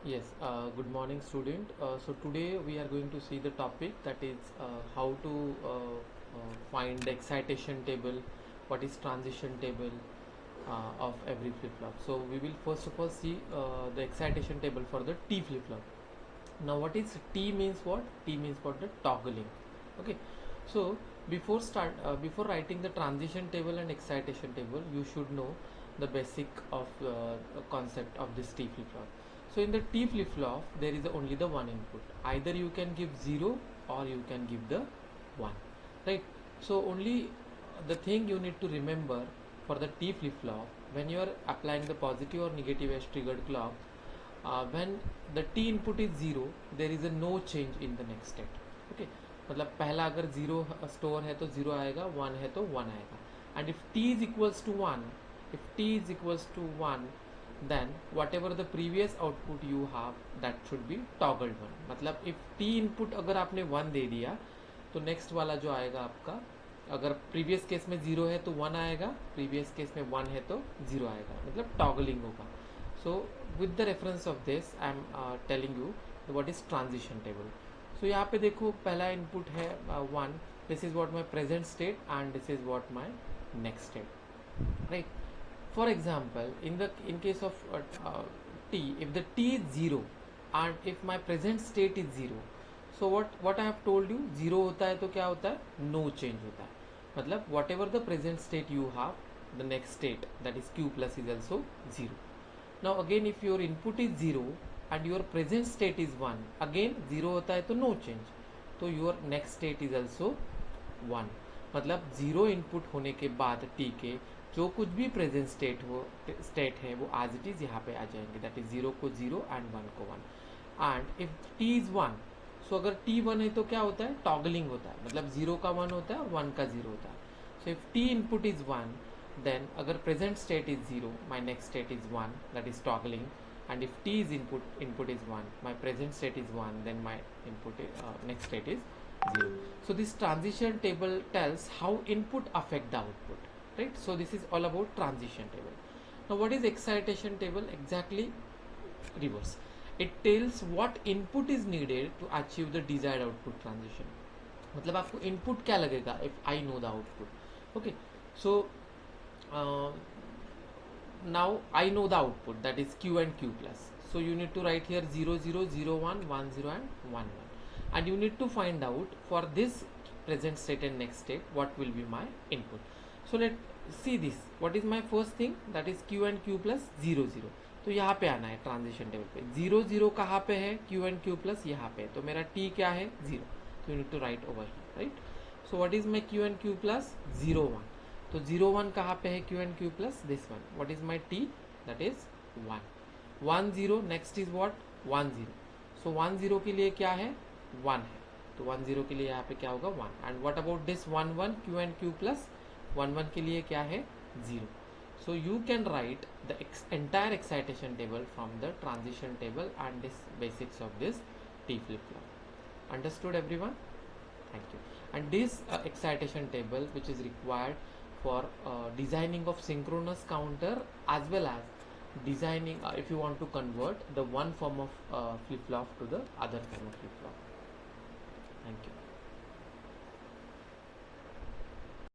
Yes, good morning student. So today we are going to see the topic that is how to find the excitation table, what is transition table of every flip-flop. So we will first of all see the excitation table for the T flip-flop. Now what is T means what? T means for the toggling. Okay. So before writing the transition table and excitation table, you should know the basic of concept of this T flip-flop. So in the T flip-flop, there is only the one input. Either you can give 0 or you can give the 1, right? So only the thing you need to remember for the T flip-flop, when you are applying the positive or negative edge triggered clock, when the T input is 0, there is a no change in the next state. Okay, मतलब पहला अगर 0 store है तो 0 आएगा, 1 है तो 1 आएगा. And if T is equals to 1, if T is equals to 1, then whatever the previous output you have, that should be toggled 1. मतलब if T input अगर आपने 1 दे दिया तो नेक्स्ट वाला जो आएगा आपका, अगर प्रीवियस केस में 0 है तो 1 आएगा, प्रीवियस केस में 1 है तो 0 आएगा, मतलब टॉगलिंग होगा. So with the reference of this I am telling you what is transition table. So यहाँ पे देखो पहला इनपुट है 1. This is what my present state and this is what my next state, right? For example, in case of T, if the T is 0 and if my present state is 0, so what I have told you, 0 होता है तो क्या होता है, no change होता है. मतलब whatever the present state you have, the next state, that is Q plus, is also 0. Now again if your input is 0 and your present state is 1, again 0 होता है तो no change, तो your next state is also 1. मतलब 0 input होने के बाद T के जो कुछ भी प्रेजेंट स्टेट है वो एज इट इज यहाँ पे आ जाएंगे, दैट इज 0 को 0 एंड 1 को 1. एंड इफ T इज 1, सो अगर T 1 है तो क्या होता है, टॉगलिंग होता है, मतलब 0 का 1 होता है और 1 का 0 होता है. So if T input is 1, then अगर present state is 0, my next state is 1, that is toggling. And if T is input is 1, my present state is 1, then my next state is 0. So this transition table tells how input affect the output, right? So this is all about transition table. Now what is excitation table? Exactly reverse. It tells what input is needed to achieve the desired output transition. मतलब आपको input क्या लगेगा if I know the output. Okay, so now I know the output, that is Q and Q plus. So you need to write here 0 0 0 1 1 0 and 1 1, and you need to find out for this present state and next state what will be my input. So let's see this. What is my first thing? That is Q and Q plus 0 0. तो यहाँ पे आना है transition table पे. 0 0 कहाँ पे है, Q and Q plus यहाँ पे, तो मेरा T क्या है, 0. तो you need to write over here, right? So what is my Q and Q plus? 0 1. तो 0 1 कहाँ पे है, Q and Q plus, this one. What is my T? That is 1. 1 0, next is what? 1 0. So 1 0 के लिए क्या है, 1 है, तो 1 0 के लिए यहाँ पे क्या होगा, 1. And what about this 1 1, Q and Q plus? 1 1 के लिए क्या है, 0. So you can write the entire excitation table from the transition table and this basics of this T flip-flop. Understood everyone? Thank you. And this excitation table which is required for designing of synchronous counter as well as designing if you want to convert the one form of flip-flop to the other form of flip-flop. Thank you.